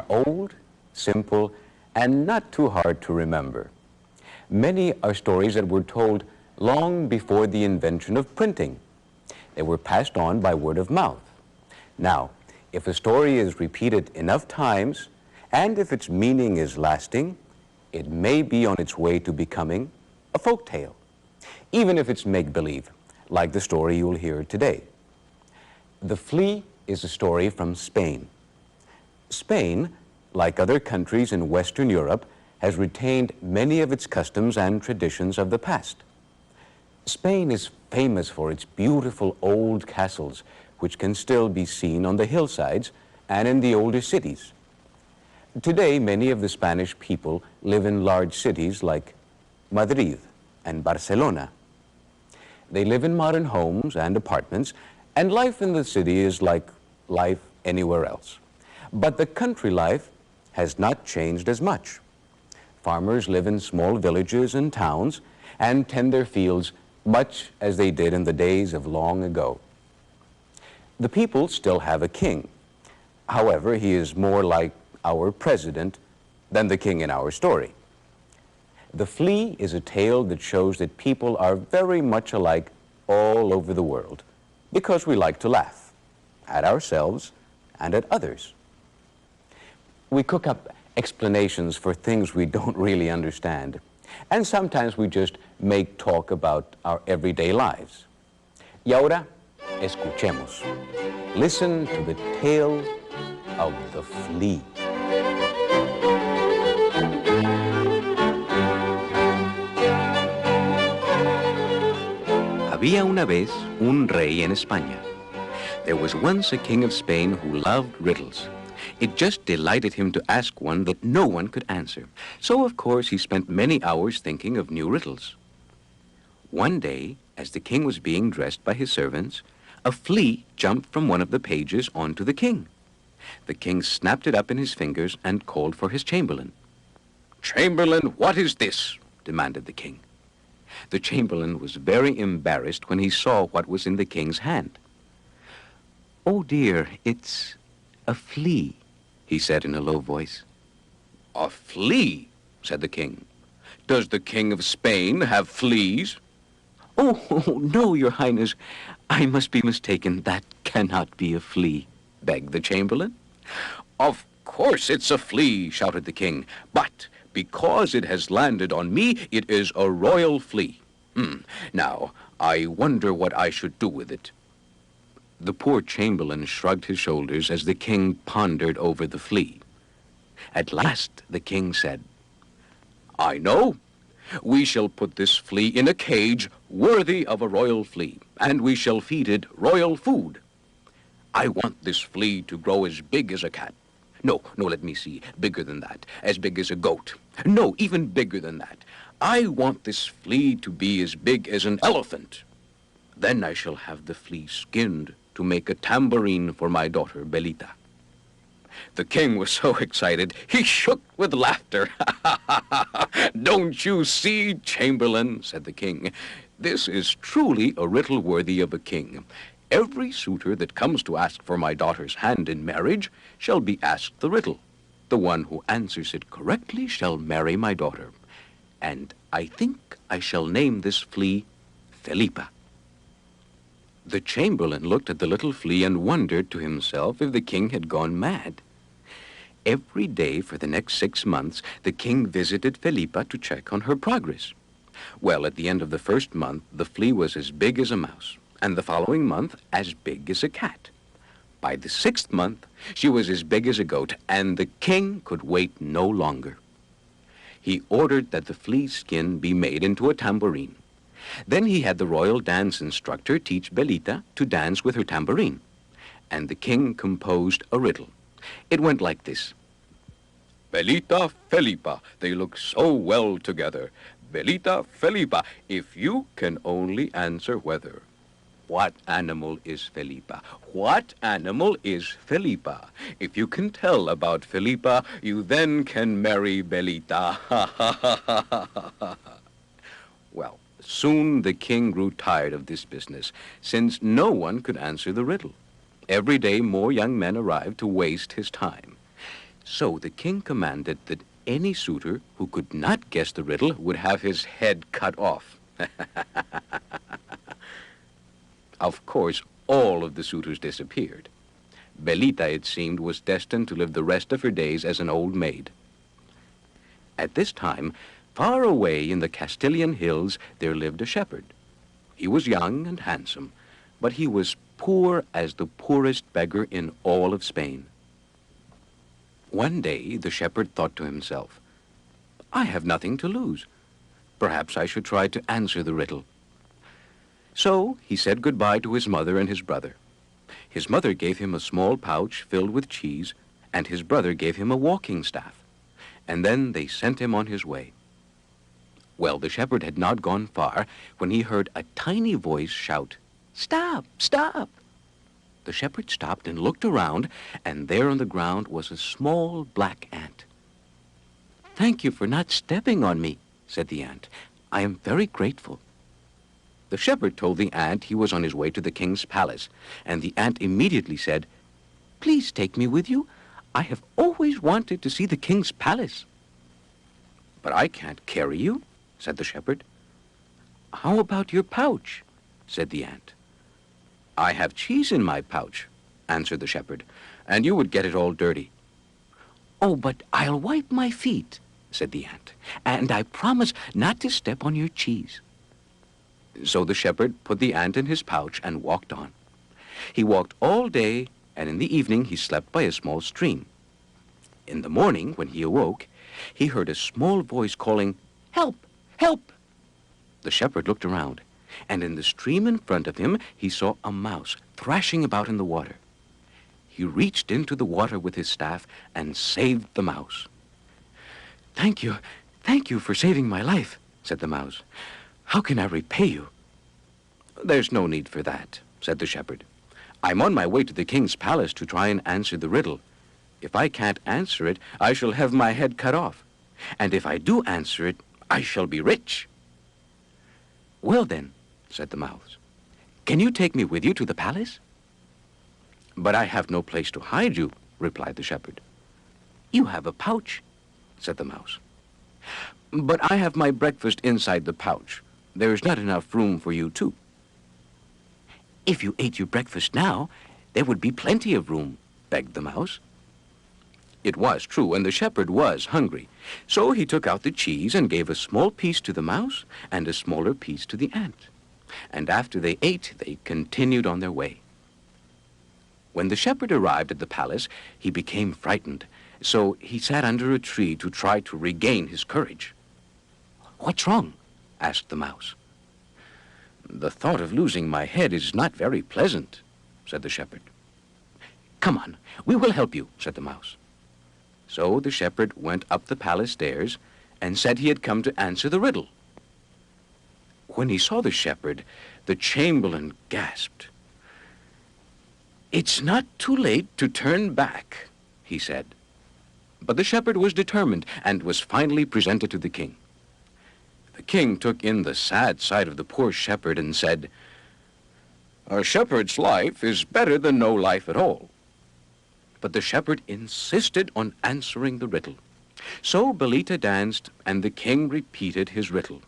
are old, simple, and not too hard to remember. Many are stories that were told long before the invention of printing. They were passed on by word of mouth. Now, if a story is repeated enough times, and if its meaning is lasting, it may be on its way to becoming a folk tale, even if it's make-believe, like the story you'll hear today. The Flea is a story from Spain. Spain, like other countries in Western Europe, has retained many of its customs and traditions of the past. Spain is famous for its beautiful old castles, which can still be seen on the hillsides and in the older cities. Today, many of the Spanish people live in large cities like Madrid and Barcelona. They live in modern homes and apartments, and life in the city is like life anywhere else. But the country life has not changed as much. Farmers live in small villages and towns and tend their fields much as they did in the days of long ago. The people still have a king. However, he is more like our president than the king in our story. The Flea is a tale that shows that people are very much alike all over the world because we like to laugh at ourselves and at others. We cook up explanations for things we don't really understand, and sometimes we just make talk about our everyday lives. Y ahora, escuchemos. Listen to the tale of the Flea. Había una vez un rey en España. There was once a king of Spain who loved riddles. It just delighted him to ask one that no one could answer. So, of course, he spent many hours thinking of new riddles. One day, as the king was being dressed by his servants, a flea jumped from one of the pages onto the king. The king snapped it up in his fingers and called for his chamberlain. "Chamberlain, what is this?" demanded the king. The chamberlain was very embarrassed when he saw what was in the king's hand. "Oh dear, it's a flea," he said in a low voice. "A flea?" said the king. "Does the king of Spain have fleas?" Oh, no, your highness. I must be mistaken. That cannot be a flea," begged the chamberlain. "Of course it's a flea," shouted the king. "But because it has landed on me, it is a royal flea. Now, I wonder what I should do with it." The poor chamberlain shrugged his shoulders as the king pondered over the flea. At last, the king said, "I know. We shall put this flea in a cage worthy of a royal flea, and we shall feed it royal food. I want this flea to grow as big as a cat. No, let me see, bigger than that, as big as a goat. No, even bigger than that. I want this flea to be as big as an elephant. Then I shall have the flea skinned to make a tambourine for my daughter, Belita." The king was so excited, he shook with laughter. "Don't you see, chamberlain," said the king, "this is truly a riddle worthy of a king. Every suitor that comes to ask for my daughter's hand in marriage shall be asked the riddle. The one who answers it correctly shall marry my daughter. And I think I shall name this flea Felipa." The chamberlain looked at the little flea and wondered to himself if the king had gone mad. Every day for the next 6 months, the king visited Felipa to check on her progress. Well, at the end of the first month, the flea was as big as a mouse, and the following month, as big as a cat. By the 6th month, she was as big as a goat, and the king could wait no longer. He ordered that the flea's skin be made into a tambourine. Then he had the royal dance instructor teach Belita to dance with her tambourine. And the king composed a riddle. It went like this. "Belita, Felipa, they look so well together. Belita, Felipa, if you can only answer whether. What animal is Felipa? What animal is Felipa? If you can tell about Felipa, you then can marry Belita." Well, soon the king grew tired of this business, since no one could answer the riddle. Every day more young men arrived to waste his time. So the king commanded that any suitor who could not guess the riddle would have his head cut off. Of course, all of the suitors disappeared. Belita, it seemed, was destined to live the rest of her days as an old maid. At this time, far away in the Castilian hills, there lived a shepherd. He was young and handsome, but he was poor as the poorest beggar in all of Spain. One day, the shepherd thought to himself, "I have nothing to lose. Perhaps I should try to answer the riddle." So he said goodbye to his mother and his brother. His mother gave him a small pouch filled with cheese, and his brother gave him a walking staff. And then they sent him on his way. Well, the shepherd had not gone far when he heard a tiny voice shout, "Stop! Stop!" The shepherd stopped and looked around, and there on the ground was a small black ant. "Thank you for not stepping on me," said the ant. "I am very grateful." The shepherd told the ant he was on his way to the king's palace, and the ant immediately said, "Please take me with you. I have always wanted to see the king's palace." "But I can't carry you," said the shepherd. "How about your pouch?" said the ant. "I have cheese in my pouch," answered the shepherd, "and you would get it all dirty." "Oh, but I'll wipe my feet," said the ant, "and I promise not to step on your cheese." So the shepherd put the ant in his pouch and walked on. He walked all day, and in the evening he slept by a small stream. In the morning, when he awoke, he heard a small voice calling, "Help! Help!" The shepherd looked around, and in the stream in front of him he saw a mouse thrashing about in the water. He reached into the water with his staff and saved the mouse. Thank you for saving my life," said the mouse. "How can I repay you?" "There's no need for that," said the shepherd. "I'm on my way to the king's palace to try and answer the riddle. If I can't answer it, I shall have my head cut off. And if I do answer it, I shall be rich." "Well then," said the mouse, "can you take me with you to the palace?" "But I have no place to hide you," replied the shepherd. "You have a pouch," said the mouse. "But I have my breakfast inside the pouch. There's not enough room for you too." "If you ate your breakfast now, there would be plenty of room," begged the mouse. It was true, and the shepherd was hungry. So he took out the cheese and gave a small piece to the mouse and a smaller piece to the ant. And after they ate, they continued on their way. When the shepherd arrived at the palace, he became frightened, so he sat under a tree to try to regain his courage. "What's wrong?" asked the mouse. "The thought of losing my head is not very pleasant," said the shepherd. "Come on, we will help you," said the mouse. So the shepherd went up the palace stairs and said he had come to answer the riddle. When he saw the shepherd, the chamberlain gasped. "It's not too late to turn back," he said. But the shepherd was determined and was finally presented to the king. The king took in the sad sight of the poor shepherd and said, "A shepherd's life is better than no life at all." But the shepherd insisted on answering the riddle. So Belita danced, and the king repeated his riddle.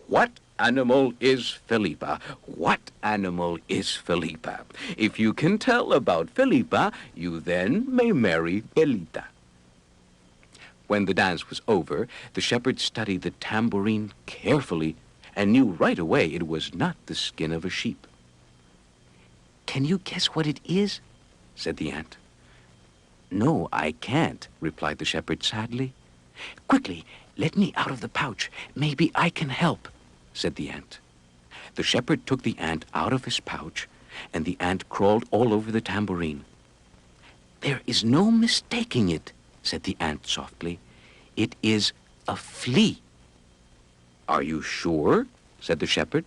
"What animal is Felipa? What animal is Felipa? If you can tell about Felipa, you then may marry Belita." When the dance was over, the shepherd studied the tambourine carefully and knew right away it was not the skin of a sheep. "Can you guess what it is?" said the ant. "No, I can't," replied the shepherd sadly. "Quickly, let me out of the pouch. Maybe I can help," said the ant. The shepherd took the ant out of his pouch, and the ant crawled all over the tambourine. "There is no mistaking it," said the ant softly. "It is a flea." "Are you sure?" said the shepherd.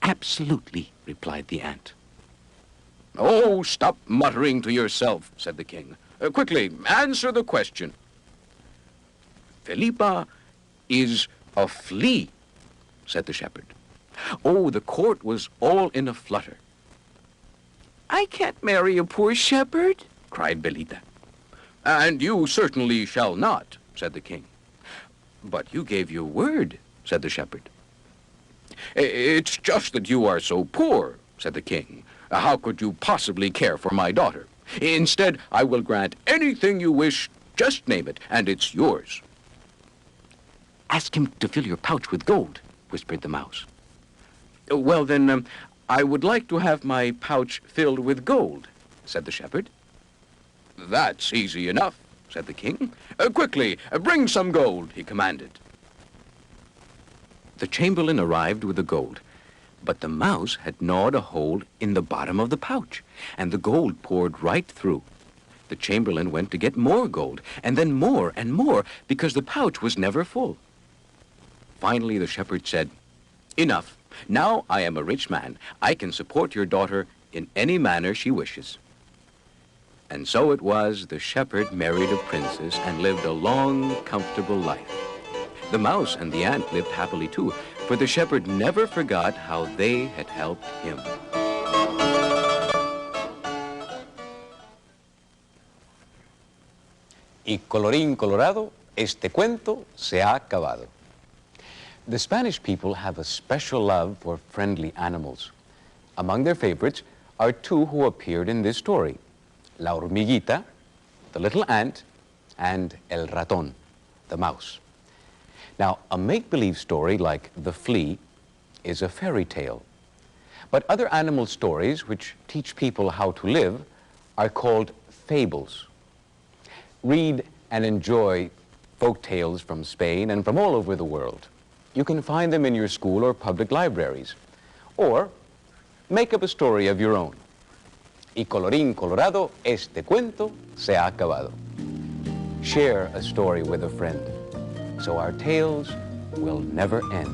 "Absolutely," replied the ant. "Oh, stop muttering to yourself," said the king. "Quickly, answer the question." "Felipa is a flea," said the shepherd. Oh, the court was all in a flutter. "I can't marry a poor shepherd," cried Belita. "And you certainly shall not," said the king. "But you gave your word," said the shepherd. "It's just that you are so poor," said the king. "How could you possibly care for my daughter? Instead, I will grant anything you wish. Just name it, and it's yours." "Ask him to fill your pouch with gold," whispered the mouse. "Well, then, I would like to have my pouch filled with gold," said the shepherd. "That's easy enough," said the king. "Quickly, bring some gold," he commanded. The chamberlain arrived with the gold, but the mouse had gnawed a hole in the bottom of the pouch, and the gold poured right through. The chamberlain went to get more gold, and then more and more, because the pouch was never full. Finally, the shepherd said, "Enough. Now I am a rich man. I can support your daughter in any manner she wishes." And so it was the shepherd married a princess and lived a long, comfortable life. The mouse and the ant lived happily too, for the shepherd never forgot how they had helped him. Y colorín colorado, este cuento se ha acabado. The Spanish people have a special love for friendly animals. Among their favorites are two who appeared in this story: La hormiguita, the little ant, and El ratón, the mouse. Now, a make-believe story like The Flea is a fairy tale. But other animal stories which teach people how to live are called fables. Read and enjoy folk tales from Spain and from all over the world. You can find them in your school or public libraries. Or make up a story of your own. Y colorín colorado, este cuento se ha acabado. Share a story with a friend, so our tales will never end.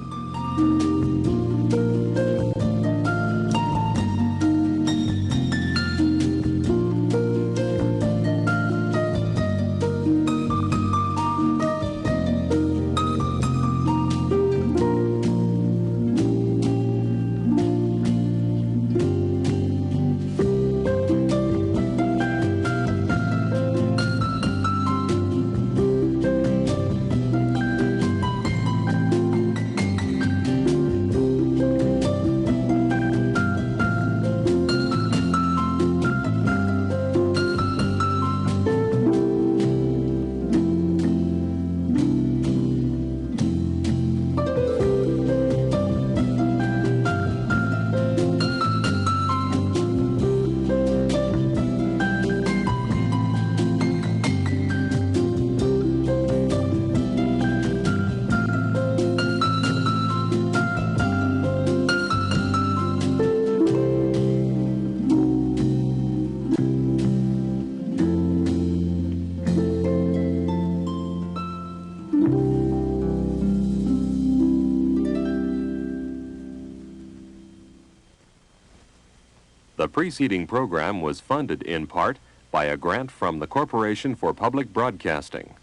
The preceding program was funded in part by a grant from the Corporation for Public Broadcasting.